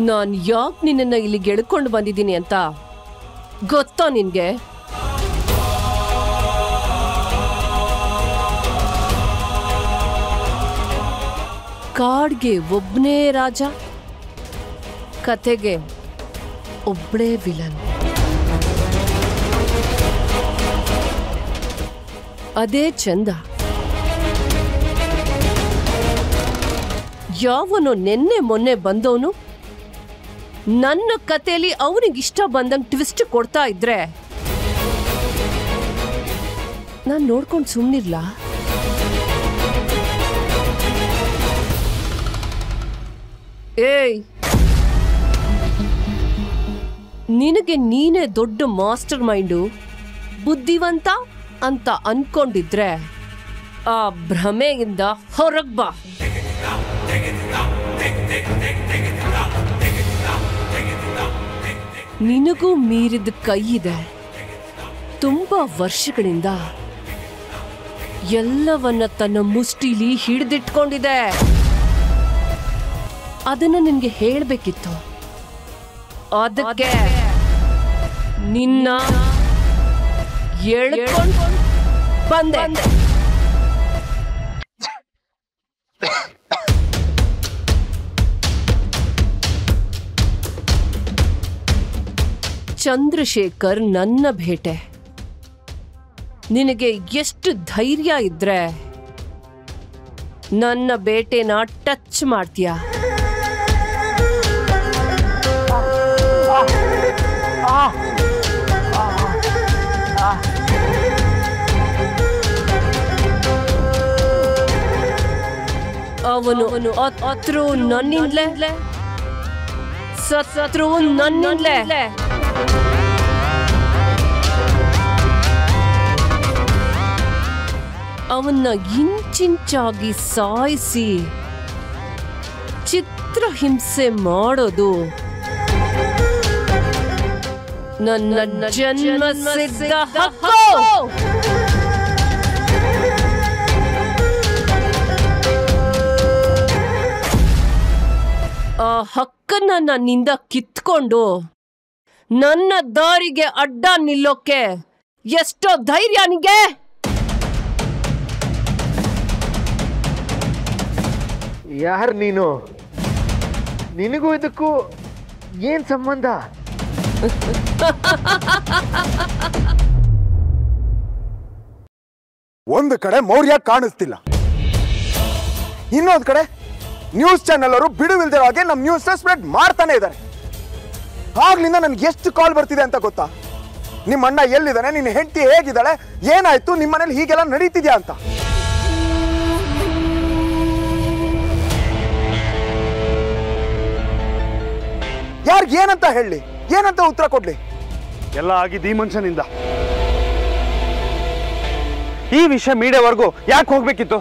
ನಾನು ಯಾಕೆ ನಿನ್ನನ್ನು ಇಲ್ಲಿಗೆ ಎಳ್ಕೊಂಡು ಬಂದಿದ್ದೀನಿ ಅಂತ ಗೊತ್ತಾ ನಿನ್ಗೆ? ಕಾಡ್ಗೆ ಒಬ್ಬನೇ ರಾಜ, ಕತೆಗೆ ಒಬ್ಬಳೇ ವಿಲನ್. ಅದೇ ಚಂದ. ಯಾವನೋ ನೆನ್ನೆ ಮೊನ್ನೆ ಬಂದವನು ನನ್ನ ಕತೆಯಲ್ಲಿ ಅವನಿಗಿಷ್ಟ ಬಂದಂಗೆ ಟ್ವಿಸ್ಟ್ ಕೊಡ್ತಾ ಇದ್ರೆ ನಾನು ನೋಡ್ಕೊಂಡು ಸುಮ್ಮನಿರ್ಲ? ಏಯ್, ನಿನಗೆ ನೀನೇ ದೊಡ್ಡ ಮಾಸ್ಟರ್ ಮೈಂಡು, ಬುದ್ಧಿವಂತ ಅಂತ ಅನ್ಕೊಂಡಿದ್ರೆ ಆ ಭ್ರಮೆಯಿಂದ ಹೊರಗ್ ಬಾ. ನಿನಗೂ ಮೀರಿದ ಕೈ ಇದೆ. ತುಂಬಾ ವರ್ಷಗಳಿಂದ ಎಲ್ಲವನ್ನ ತನ್ನ ಮುಷ್ಟಿಲಿ ಹಿಡಿದಿಟ್ಕೊಂಡಿದೆ. ಅದನ್ನ ನಿನ್ಗೆ ಹೇಳ್ಬೇಕಿತ್ತು. ಅದಕ್ಕೆ ನಿನ್ನ ಎಳ್ಕೊಂಡು ಬಂದೆ. ಚಂದ್ರಶೇಖರ್ ನನ್ನ ಭೇಟೆ. ನಿನಗೆ ಎಷ್ಟು ಧೈರ್ಯ ಇದ್ರೆ ನನ್ನ ಬೇಟೆನ ಟಚ್ ಮಾಡ್ತೀಯ? ಅವನು ಅತ್ರು ನನ್ನಿಂದಲೇ, ಸತ್ರು ನನ್ನಿಂದಲೇ. ಅವನ್ನ ಇಂಚಿಂಚಾಗಿ ಸಾಯಿಸಿ ಚಿತ್ರಹಿಂಸೆ ಮಾಡೋದು ನನ್ನ ಜನ್ಮಸಿದ್ಧ ಹಕ್ಕು. ಆ ಹಕ್ಕನ್ನ ನನ್ನಿಂದ ಕಿತ್ಕೊಂಡು ನನ್ನ ದಾರಿಗೆ ಅಡ್ಡ ನಿಲ್ಲೋಕೆ ಎಷ್ಟೋ ಧೈರ್ಯ ನಿಗೆ? ಯಾರು ನೀನು? ನಿನಗೂ ಇದಕ್ಕೂ ಏನ್ ಸಂಬಂಧ? ಒಂದು ಕಡೆ ಮೌರ್ಯ ಕಾಣಿಸ್ತಿಲ್ಲ, ಇನ್ನೊಂದು ಕಡೆ ನ್ಯೂಸ್ ಚಾನೆಲ್ ಅವರು ಬಿಡುವಿಲ್ದೇ ಹಾಗೆ ನಮ್ಮ ನ್ಯೂಸ್ ಸ್ಪ್ರೆಡ್ ಮಾಡ್ತಾನೆ ಇದ್ದಾರೆ. ಆಗ್ಲಿಂದ ನನ್ಗೆ ಎಷ್ಟು ಕಾಲ್ ಬರ್ತಿದೆ ಅಂತ ಗೊತ್ತಾ? ನಿಮ್ಮ ಅಣ್ಣ ಎಲ್ಲಿದ್ದಾನೆ, ನಿನ್ನ ಹೆಂಡತಿ ಹೇಗಿದ್ದಾಳೆ, ಏನಾಯ್ತು, ನಿಮ್ಮ ಮನೇಲಿ ಹೀಗೆಲ್ಲ ನಡೀತಿದ್ಯಾ ಅಂತ. ಯಾರಿಗೆ ಏನಂತ ಹೇಳಿ, ಏನಂತ ಉತ್ತರ ಕೊಡ್ಲಿ? ಎಲ್ಲ ಆಗಿದ್ದು ಈ ಮನುಷ್ಯನಿಂದ. ಈ ವಿಷಯ ಮೀಡಿಯಾವರೆಗೂ ಯಾಕೆ ಹೋಗ್ಬೇಕಿತ್ತು?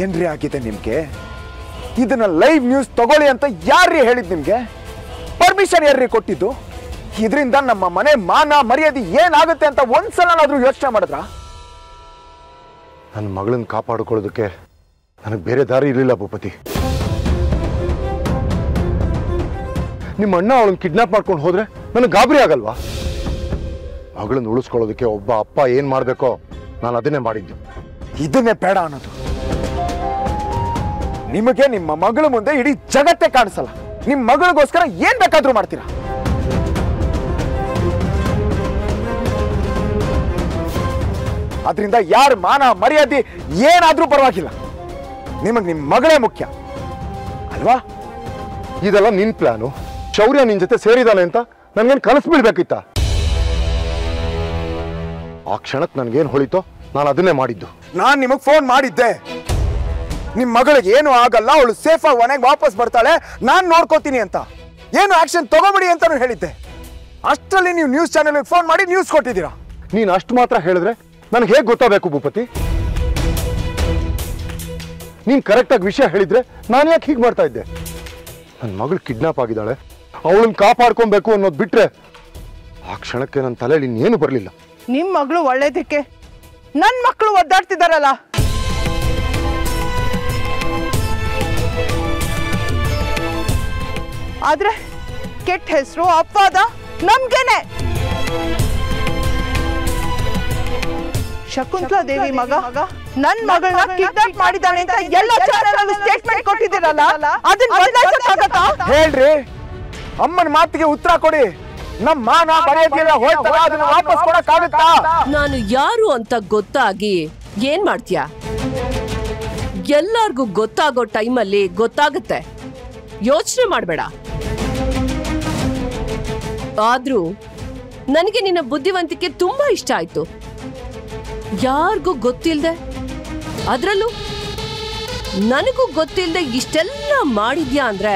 ಏನ್ರಿ ಆಗಿದೆ ನಿಮ್ಗೆ? ಇದನ್ನ ಲೈವ್ ನ್ಯೂಸ್ ತಗೊಳ್ಳಿ ಅಂತ ಯಾರ್ರೀ ಹೇಳಿದ್ ನಿಮ್ಗೆ? ಪರ್ಮಿಷನ್ ಯಾರ್ರೀ ಕೊಟ್ಟಿದ್ದು? ಇದರಿಂದ ನಮ್ಮ ಮನೆ ಮಾನ ಮರ್ಯಾದೆ ಏನಾಗುತ್ತೆ ಅಂತ ಒಂದ್ಸಲನಾದ್ರೂ ಯೋಚನೆ ಮಾಡಿದ್ರ? ನನ್ನ ಮಗಳನ್ನ ಕಾಪಾಡಿಕೊಳ್ಳೋದಕ್ಕೆ ನನಗೆ ಬೇರೆ ದಾರಿ ಇರಲಿಲ್ಲ ಭೂಪತಿ. ನಿಮ್ಮ ಅಣ್ಣ ಅವಳನ್ನ ಕಿಡ್ನಾಪ್ ಮಾಡ್ಕೊಂಡು ಹೋದ್ರೆ ನನಗೆ ಗಾಬರಿ ಆಗಲ್ವಾ? ಮಗಳನ್ನ ಉಳಿಸ್ಕೊಳ್ಳೋದಕ್ಕೆ ಒಬ್ಬ ಅಪ್ಪ ಏನ್ ಮಾಡ್ಬೇಕೋ ನಾನು ಅದನ್ನೇ ಮಾಡಿದ್ದು. ಇದನ್ನೇ ಬೇಡ ಅನ್ನೋದು. ನಿಮಗೆ ನಿಮ್ಮ ಮಗಳ ಮುಂದೆ ಇಡೀ ಜಗತ್ತೇ ಕಾಣಿಸಲ್ಲ. ನಿಮ್ಮ ಮಗಳಿಗೋಸ್ಕರ ಏನ್ ಬೇಕಾದ್ರೂ ಮಾಡ್ತೀರಾ. ಅದರಿಂದ ಯಾರ ಮಾನ ಮರ್ಯಾದೆ ಏನಾದ್ರೂ ಪರವಾಗಿಲ್ಲ, ನಿಮಗ್ ನಿಮ್ಮ ಮಗಳೇ ಮುಖ್ಯ ಅಲ್ವಾ? ಇದೆಲ್ಲ ನಿನ್ ಪ್ಲಾನು. ಶೌರ್ಯ ನಿನ್ ಜೊತೆ ಸೇರಿದಾನೆ ಅಂತ ನನ್ಗೇನು ಕನಸು ಬೀಳ್ಬೇಕಿತ್ತ? ಆ ಕ್ಷಣಕ್ಕೆ ನನ್ಗೇನು ಹೊಳಿತೋ ನಾನು ಅದನ್ನೇ ಮಾಡಿದ್ದು. ನಾನ್ ನಿಮಗ್ ಫೋನ್ ಮಾಡಿದ್ದೆ, ನಿಮ್ ಮಗಳಿಗೆ ಏನು ಆಗಲ್ಲ, ಅವಳು ಸೇಫ್ ಆಗಿ ಮನೆಗೆ ವಾಪಸ್ ಬರ್ತಾಳೆ, ನಾನ್ ನೋಡ್ಕೋತೀನಿ ಅಂತ. ಏನು ಆಕ್ಷನ್ ತಗೋಬಿಡಿ ಅಂತಾನು ಹೇಳಿದ್ದೆ. ಅಷ್ಟರಲ್ಲಿ ನೀವು ನ್ಯೂಸ್ ಚಾನೆಲ್ ಫೋನ್ ಮಾಡಿ ನ್ಯೂಸ್ ಕೊಟ್ಟಿದ್ದೀರಾ. ನೀನ್ ಅಷ್ಟು ಮಾತ್ರ ಹೇಳಿದ್ರೆ ನನಗೆ ಹೇಗೆ ಗೊತ್ತಾಗಬೇಕು ಭೂಪತಿ? ನೀನ್ ಕರೆಕ್ಟಾಗಿ ವಿಷಯ ಹೇಳಿದ್ರೆ ನಾನು ಯಾಕೆ ಹೀಗೆ ಮಾಡ್ತಾ ಇದ್ದೆ? ನನ್ನ ಮಗಳು ಕಿಡ್ನಾಪ್ ಆಗಿದ್ದಾಳೆ, ಅವಳನ್ನ ಕಾಪಾಡ್ಕೊಬೇಕು ಅನ್ನೋದು ಬಿಟ್ರೆ ಆ ಕ್ಷಣಕ್ಕೆ ನನ್ನ ತಲೆಯಲ್ಲಿ ಇನ್ನೇನು ಬರಲಿಲ್ಲ. ನಿಮ್ ಮಗಳು ಒಳ್ಳೇದಕ್ಕೆ ನನ್ನ ಮಕ್ಕಳು ಒದ್ದಾಡ್ತಿದಾರಲ್ಲ. ಆದ್ರೆ ಕೆಟ್ಟ ಹೆಸರು ಅಪವಾದ ನಮ್ಗೇನೆ. ಶಕುಂತಲಾ ದೇವಿ ಮಗ ನನ್ ಮಗಳನ್ನ ಕಿಡ್ನಾಪ್ ಮಾಡಿದಾನೆ ಅಂತ ಎಲ್ಲ ಚಾನೆಲ್ ಸ್ಟೇಟ್ಮೆಂಟ್ ಕೊಟ್ಟಿದ್ದೀರಲ್ಲ, ಅದನ್ನ ಬದಲಾಯಿಸಕ್ಕಾಗತ್ತಾ? ಹೇಳ್ರಿ, ಅಮ್ಮನ ಮಾತಿಗೆ ಉತ್ತರ ಕೊಡಿ. ನಮ್ಮ ಮಾನ ಮರ್ಯಾದೆಲ್ಲ ಹೋಯ್ತಲ್ಲ, ಅದನ್ನ ವಾಪಸ್ ಕೊಡಕ್ಕಾಗತ್ತಾ? ನಾನು ಯಾರು ಅಂತ ಗೊತ್ತಾಗಿ ಏನ್ ಮಾಡ್ತೀಯ? ಎಲ್ಲಾರ್ಗೂ ಗೊತ್ತಾಗೋ ಟೈಮಲ್ಲಿ ಗೊತ್ತಾಗುತ್ತೆ, ಯೋಚನೆ ಮಾಡಬೇಡ. ಆದ್ರೂ ನನಗೆ ನಿನ್ನ ಬುದ್ಧಿವಂತಿಕೆ ತುಂಬಾ ಇಷ್ಟ ಆಯ್ತು. ಯಾರಿಗೂ ಗೊತ್ತಿಲ್ದೆ, ಅದ್ರಲ್ಲೂ ನನಗೂ ಗೊತ್ತಿಲ್ದೆ ಇಷ್ಟೆಲ್ಲ ಮಾಡಿದ್ಯಾ ಅಂದ್ರೆ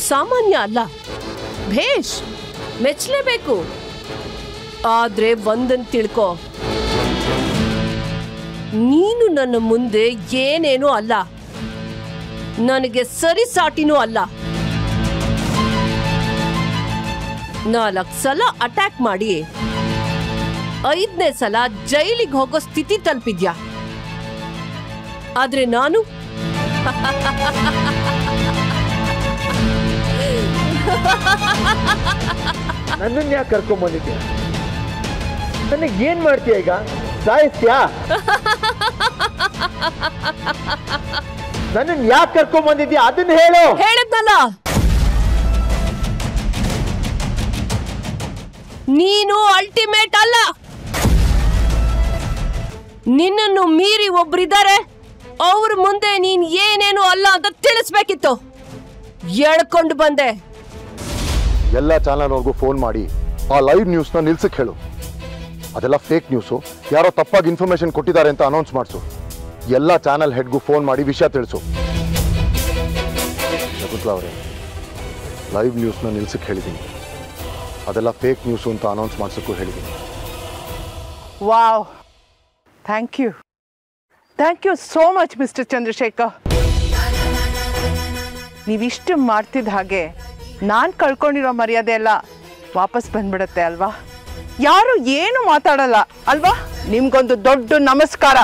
ಸಾಮಾನ್ಯ ಅಲ್ಲ. ಭೇಷ್, ಮೆಚ್ಚಲೇಬೇಕು. ಆದ್ರೆ ಒಂದನ್ ತಿಳ್ಕೊ, ನೀನು ನನ್ನ ಮುಂದೆ ಏನೇನೂ ಅಲ್ಲ, ನನಗೆ ಸರಿಸಾಟಿನೂ ಅಲ್ಲ. 4 ಸಲ ಅಟ್ಯಾಕ್ ಮಾಡಿ 5ನೇ ಸಲ ಜೈಲಿಗೆ ಹೋಗೋ ಸ್ಥಿತಿ ತಲುಪಿದ್ಯಾ. ಆದ್ರೆ ನಾನು ನನ್ನನ್ನು ಯಾಕೆ ಕರ್ಕೊಂಡ್ ಬಂದಿದ್ಯಾ? ನನಗೆ ಏನ್ ಮಾಡ್ತೀಯ ಈಗ? ಸಾಯಿಸ್ತ್ಯಾ? ನನ್ನನ್ನು ಯಾಕೆ ಕರ್ಕೊಂಡ್ ಬಂದಿದ್ಯಾ ಅದನ್ನ ಹೇಳು. ಹೇಳಿದ್ನಲ್ಲ, ನೀನು ಅಲ್ಟಿಮೇಟ್ ಅಲ್ಲ. ನಿನ್ನನ್ನು ಮೀರಿ ಒಬ್ರಿದ್ದಾರೆ, ಅವ್ರ ಮುಂದೆ ನೀನ್ ಏನೇನು ಅಲ್ಲ ಅಂತ ತಿಳಿಸ್ಬೇಕಿತ್ತು. ಎಳ್ಕೊಂಡು ಬಂದೆ. ಎಲ್ಲ ಚಾನಲ್ವರೆಗೂ ಫೋನ್ ಮಾಡಿ ಆ ಲೈವ್ ನ್ಯೂಸ್ನ ನಿಲ್ಸಕ್ಕೆ ಹೇಳು. ಅದೆಲ್ಲ ಫೇಕ್ ನ್ಯೂಸು, ಯಾರೋ ತಪ್ಪಾಗಿ ಇನ್ಫಾರ್ಮೇಶನ್ ಕೊಟ್ಟಿದ್ದಾರೆ ಅಂತ ಅನೌನ್ಸ್ ಮಾಡಿಸು. ಎಲ್ಲ ಚಾನಲ್ ಹೆಡ್ಗೂ ಫೋನ್ ಮಾಡಿ ವಿಷಯ ತಿಳಿಸು. ಶಕುಂತಲಾ ಅವರೇ, ಲೈವ್ ನ್ಯೂಸ್ನ ನಿಲ್ಸಕ್ಕೆ ಹೇಳಿದ್ದೀನಿ. ಅದೆಲ್ಲ ಫೇಕ್ ನ್ಯೂಸು ಅಂತ ಅನೌನ್ಸ್ ಮಾಡಿಸೋಕ್ಕೂ ಹೇಳಿದ್ದೀನಿ. Wow, thank you so much mister Chandrashekar. ನೀವಿಷ್ಟು ಮಾಡ್ತಿದ್ದ ಹಾಗೆ ನಾನು ಕಳ್ಕೊಂಡಿರೋ ಮರ್ಯಾದೆ ಎಲ್ಲ ವಾಪಸ್ ಬಂದ್ಬಿಡುತ್ತೆ ಅಲ್ವಾ? ಯಾರು ಏನು ಮಾತಾಡಲ್ಲ ಅಲ್ವಾ? ನಿಮ್ಗೊಂದು ದೊಡ್ಡ ನಮಸ್ಕಾರ.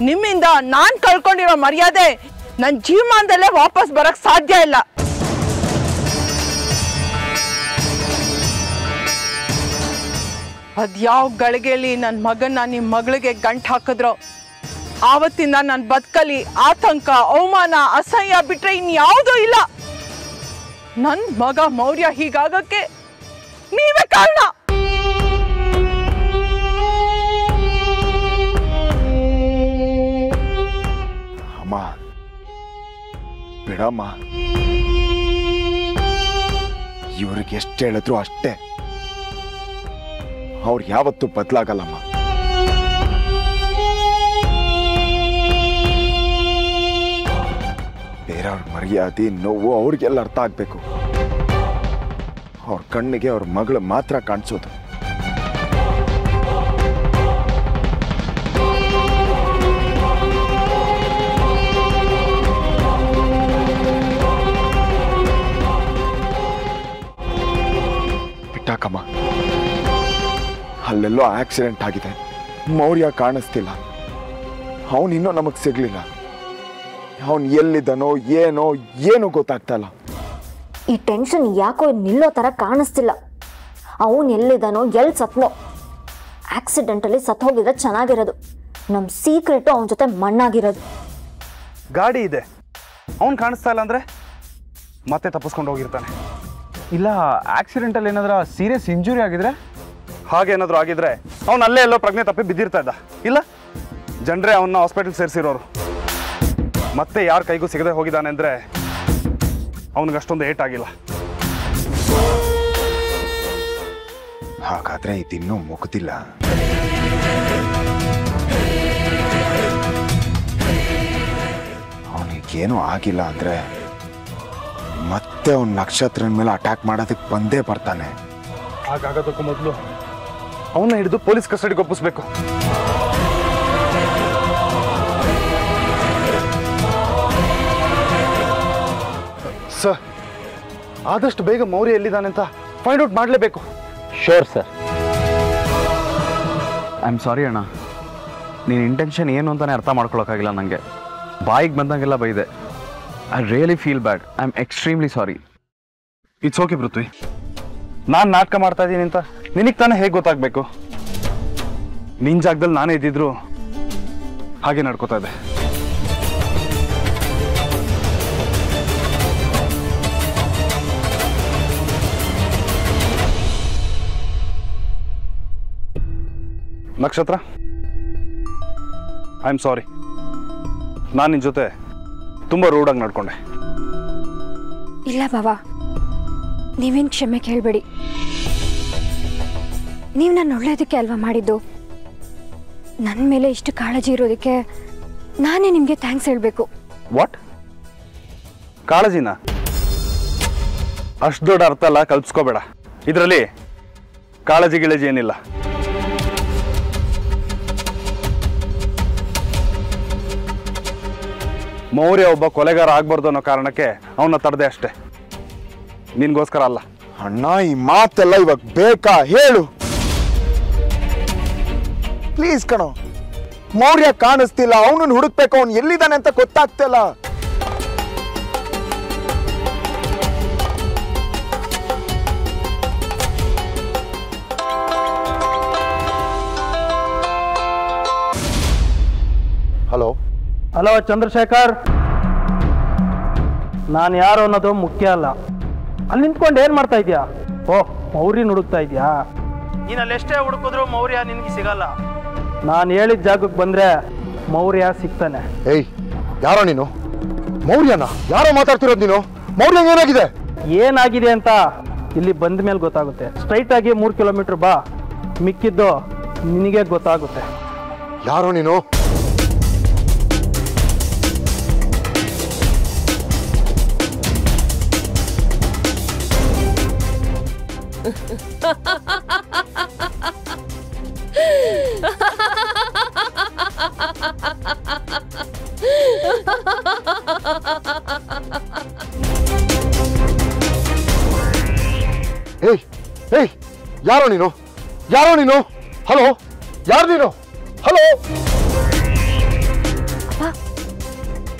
ನಿಮ್ಮಿಂದ ನಾನು ಕಳ್ಕೊಂಡಿರೋ ಮರ್ಯಾದೆ ನನ್ನ ಜೀವಮಾನದಲ್ಲೇ ವಾಪಸ್ ಬರಕ್ ಸಾಧ್ಯ ಇಲ್ಲ. ಅದ್ಯಾವ ಗಳಿಗೆಯಲ್ಲಿ ನನ್ನ ಮಗನ್ನ ನಿಮ್ಮ ಮಗಳಿಗೆ ಗಂಟು ಹಾಕಿದ್ರೋ ಆವತ್ತಿಂದ ನನ್ನ ಬದುಕಲ್ಲಿ ಆತಂಕ, ಅವಮಾನ, ಅಸಹ್ಯ ಬಿಟ್ರೆ ಇನ್ಯಾವುದೂ ಇಲ್ಲ. ನನ್ನ ಮಗ ಮೌರ್ಯ ಹೀಗಾಗಕ್ಕೆ ನೀವೇ ಕಾರಣ. ಅಮ್ಮ ಬಿಡಮ್ಮ, ಇವ್ರಿಗೆ ಎಷ್ಟು ಹೇಳಿದ್ರು ಅಷ್ಟೇ. ಅವ್ರು ಯಾವತ್ತೂ ಬದಲಾಗಲ್ಲಮ್ಮ. ಬೇರೆಯವ್ರ ಮರ್ಯಾದೆ ನೋವು ಅವ್ರಿಗೆಲ್ಲ ಅರ್ಥ ಆಗ್ಬೇಕು. ಅವ್ರ ಕಣ್ಣಿಗೆ ಅವ್ರ ಮಗಳು ಮಾತ್ರ ಕಾಣಿಸೋದು. ಬಿಟ್ಟಾಕಮ್ಮ, ಅಲ್ಲೆಲ್ಲೋ ಆಕ್ಸಿಡೆಂಟ್ ಆಗಿದೆ, ಮೌರ್ಯ ಕಾಣಿಸ್ತಿಲ್ಲ, ಅವನಿನ್ನೂ ನಮಗೆ ಸಿಗ್ಲಿಲ್ಲ. ಅವನು ಎಲ್ಲಿದ್ದಾನೋ ಏನೋ ಗೊತ್ತಾಗ್ತಾ ಇಲ್ಲ. ಈ ಟೆನ್ಷನ್ ಯಾಕೋ ನಿಲ್ಲೋ ಥರ ಕಾಣಿಸ್ತಿಲ್ಲ. ಅವನು ಎಲ್ಲಿದ್ದಾನೋ, ಎಲ್ಲಿ ಸತ್ನೋ. ಆಕ್ಸಿಡೆಂಟಲ್ಲಿ ಸತ್ತೋಗಿದ್ರೆ ಚೆನ್ನಾಗಿರೋದು. ನಮ್ಮ ಸೀಕ್ರೆಟು ಅವನ ಜೊತೆ ಮಣ್ಣಾಗಿರೋದು. ಗಾಡಿ ಇದೆ, ಅವನು ಕಾಣಿಸ್ತಾ ಇಲ್ಲ ಅಂದರೆ ಮತ್ತೆ ತಪ್ಪಿಸ್ಕೊಂಡು ಹೋಗಿರ್ತಾನೆ. ಇಲ್ಲ, ಆಕ್ಸಿಡೆಂಟಲ್ಲಿ ಏನಾದರೂ ಸೀರಿಯಸ್ ಇಂಜುರಿ ಆಗಿದ್ರೆ, ಹಾಗೇನಾದರೂ ಆಗಿದ್ರೆ ಅವನು ಅಲ್ಲೇ ಎಲ್ಲೋ ಪ್ರಜ್ಞೆ ತಪ್ಪಿ ಬಿದ್ದಿರ್ತಾ ಇದ್ದ. ಇಲ್ಲ, ಜನರೇ ಅವನ್ನ ಹಾಸ್ಪಿಟಲ್ ಸೇರಿಸಿರೋರು. ಮತ್ತೆ ಯಾರ ಕೈಗೂ ಸಿಗದೆ ಹೋಗಿದ್ದಾನೆ ಅಂದರೆ ಅವನಿಗೆ ಅಷ್ಟೊಂದು ಏಟಾಗಿಲ್ಲ. ಹಾಗಾದ್ರೆ ಇದಿನ್ನೂ ಮುಗ್ದಿಲ್ಲ. ಅವನಿಗೇನೂ ಆಗಿಲ್ಲ ಅಂದ್ರೆ ಮತ್ತೆ ಅವನ ನಕ್ಷತ್ರದ ಮೇಲೆ ಅಟ್ಯಾಕ್ ಮಾಡೋದಕ್ಕೆ ಬಂದೇ ಬರ್ತಾನೆ. ಹಾಗಾಗೋದಕ್ಕೂ ಮೊದಲು ಅವನ್ನ ಹಿಡಿದು ಪೊಲೀಸ್ ಕಸ್ಟಡಿಗೆ ಒಪ್ಪಿಸ್ಬೇಕು. ಸರ್, ಆದಷ್ಟು ಬೇಗ ಮೌರ್ಯ ಎಲ್ಲಿದ್ದಾನೆ ಅಂತ ಫೈಂಡ್ ಔಟ್ ಮಾಡಲೇಬೇಕು. Sure sir. I am sorry ಅಣ್ಣ, ನೀನು ಇಂಟೆನ್ಷನ್ ಏನು ಅಂತಾನೆ ಅರ್ಥ ಮಾಡ್ಕೊಳಕ್ಕಾಗಿಲ್ಲ ನನಗೆ. ಬಾಯಿಗೆ ಬಂದಂಗೆಲ್ಲ ಬೈದೆ. I really feel bad. I am extremely sorry. It's okay Prithvi. ನಾನು ನಾಟಕ ಮಾಡ್ತಾ ಇದ್ದೀನಿ ಅಂತ ನಿನಗೆ ತಾನೇ ಹೇಗೆ ಗೊತ್ತಾಗಬೇಕು? ನಿನ್ನ ಜಾಗದಲ್ಲಿ ನಾನೇ ಇದ್ದಿದ್ರು ಹಾಗೆ ನಡ್ಕೋತಾ ಇದ್ದೆ. ನಕ್ಷತ್ರ, ಐ ಆಮ್ ಸಾರಿ. ನಾನು ನಿನ್ನ ಜೊತೆ ತುಂಬ ರೂಢಾಗಿ ನಡ್ಕೊಂಡೆ. ಇಲ್ಲ ಬಾಬಾ, ನೀವೇನು ಕ್ಷಮೆ ಕೇಳಬೇಡಿ. ನೀವು ನಾನು ಒಳ್ಳೇದಕ್ಕೆ ಅಲ್ವಾ ಮಾಡಿದ್ದು. ನನ್ನ ಮೇಲೆ ಇಷ್ಟು ಕಾಳಜಿ ಇರೋದಕ್ಕೆ ನಾನೇ ನಿಮಗೆ ಥ್ಯಾಂಕ್ಸ್ ಹೇಳಬೇಕು. ವಾಟ್? ಕಾಳಜಿನ? ಅಷ್ಟು ದೊಡ್ಡ ಅರ್ಥ ಅಲ್ಲ, ಕಲ್ಪಿಸ್ಕೋಬೇಡ. ಇದರಲ್ಲಿ ಕಾಳಜಿ ಗಿಳಜಿ ಏನಿಲ್ಲ. ಮೌರ್ಯ ಒಬ್ಬ ಕೊಲೆಗಾರ ಆಗ್ಬಾರ್ದು ಅನ್ನೋ ಕಾರಣಕ್ಕೆ ಅವನ್ನ ತಡೆದೆ ಅಷ್ಟೇ, ನಿನ್ಗೋಸ್ಕರ ಅಲ್ಲ. ಅಣ್ಣ, ಈ ಮಾತೆಲ್ಲ ಇವಾಗ ಬೇಕಾ? ಹೇಳು ಪ್ಲೀಸ್ ಕಣೋ. ಮೌರ್ಯ ಕಾಣಿಸ್ತಿಲ್ಲ, ಅವನನ್ನು ಹುಡುಕ್ಬೇಕು. ಅವನು ಎಲ್ಲಿದ್ದಾನೆ ಅಂತ ಗೊತ್ತಾಗ್ತಿಲ್ಲ. ಹಲೋ ಹಲೋ ಚಂದ್ರಶೇಖರ್, ನಾನು ಯಾರು ಅನ್ನೋದು ಮುಖ್ಯ ಅಲ್ಲ. ಅಲ್ಲಿ ನಿಂತ್ಕೊಂಡು ಏನು ಮಾಡ್ತಾ ಇದೆಯಾ? ಓಹ್, ಮೌರ್ಯನ ಹುಡುಕ್ತಾ ಇದೆಯಾ? ನೀನು ಅಲ್ಲೆಷ್ಟೇ ಹುಡುಕಿದ್ರು ಮೌರ್ಯ ನಿನಗೆ ಸಿಗಲ್ಲ. ನಾನು ಹೇಳಿದ ಜಾಗಕ್ಕೆ ಬಂದರೆ ಮೌರ್ಯ ಸಿಗ್ತಾನೆ. ಏಯ್, ಯಾರೋ ನೀನು? ಮೌರ್ಯನ? ಯಾರೋ ಮಾತಾಡ್ತಿರೋದು ನೀನು? ಮೌರ್ಯ ಏನಾಗಿದೆ? ಏನಾಗಿದೆ ಅಂತ ಇಲ್ಲಿ ಬಂದ ಮೇಲೆ ಗೊತ್ತಾಗುತ್ತೆ. ಸ್ಟ್ರೈಟಾಗಿ 3 ಕಿಲೋಮೀಟ್ರ್ ಬಾ, ಮಿಕ್ಕಿದ್ದು ನಿನಗೆ ಗೊತ್ತಾಗುತ್ತೆ. ಯಾರೋ ನೀನು? ಏಯ್ ಏಯ್, ಯಾರೋ ನೀನು? ಯಾರೋ ನೀನು? ಹಲೋ, ಯಾರು ನೀನು? ಹಲೋ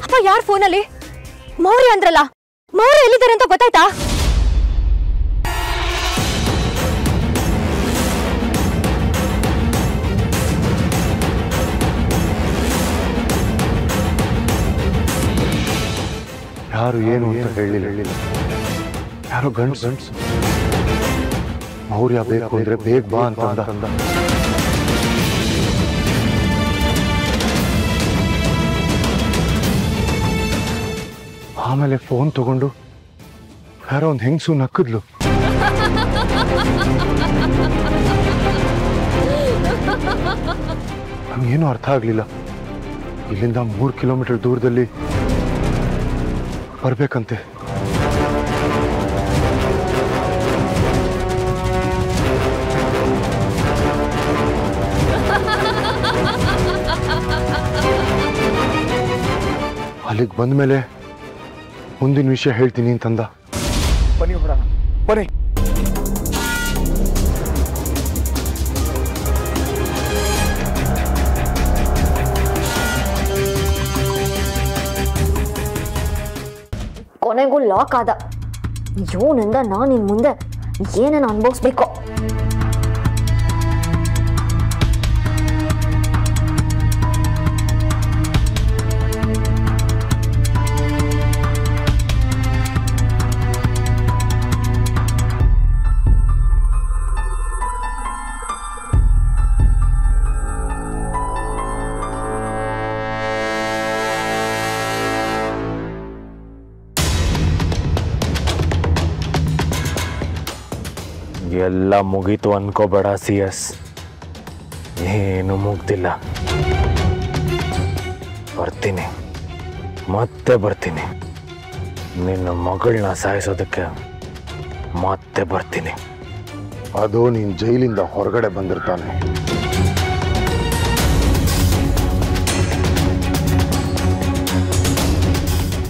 ಅಪ್ಪ, ಯಾರು ಫೋನಲ್ಲಿ? ಮೌರ್ಯ ಅಂದ್ರಲ್ಲ, ಮೌರ್ಯ ಎಲ್ಲಿದ್ದಾರೆ ಅಂತ ಗೊತ್ತಾಯ್ತಾ? ಯಾರು ಏನು ಅಂತ ಹೇಳಿಲ್ಲ. ಯಾರೋ ಗಂಡ್ಸು ಮೌರ್ಯ ಬೇಕು ಅಂದ್ರೆ ಬೇಗ ಬಾ ಅಂತಂದ. ಆಮೇಲೆ ಫೋನ್ ತಗೊಂಡು ಯಾರೋ ಒಂದು ಹೆಂಗಸು ನಕ್ಕಿದ್ಲು. ನಮ್ಗೇನು ಅರ್ಥ ಆಗ್ಲಿಲ್ಲ. ಇಲ್ಲಿಂದ 3 ಕಿಲೋಮೀಟರ್ ದೂರದಲ್ಲಿ ಬರ್ಬೇಕಂತೆ. ಅಲ್ಲಿಗೆ ಬಂದ್ಮೇಲೆ ಮುಂದಿನ ವಿಷಯ ಹೇಳ್ತೀನಿ ಅಂತಂದ. ಬನ್ನಿ ಹೊರಡೋಣ, ಬನ್ನಿ. ಕೊನೆಗೂ ಲಾಕ್ ಆದ. ಇವನಿಂದ ನಾನು ಇನ್ನು ಮುಂದೆ ಏನೇನು ಅನುಭವಿಸ್ಬೇಕು. ಎಲ್ಲ ಮುಗೀತು ಅನ್ಕೋಬೇಡ CS, ಏನು ಮುಗ್ದಿಲ್ಲ. ಬರ್ತೀನಿ, ಮತ್ತೆ ಬರ್ತೀನಿ. ನಿನ್ನ ಮಗಳನ್ನ ಸಾಯಿಸೋದಕ್ಕೆ ಮತ್ತೆ ಬರ್ತೀನಿ. ಅದು ನೀನ್ ಜೈಲಿಂದ ಹೊರಗಡೆ ಬಂದಿರ್ತಾನೆ.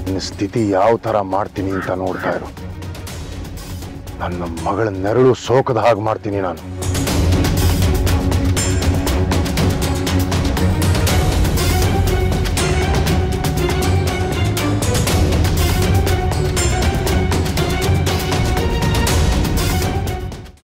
ನಿನ್ನ ಸ್ಥಿತಿ ಯಾವ ತರ ಮಾಡ್ತೀನಿ ಅಂತ ನೋಡ್ತಾ ಇರು. ನನ್ನ ಮಗಳ ನೆರಳು ಸೋಕದ ಹಾಗೆ ಮಾಡ್ತೀನಿ ನಾನು.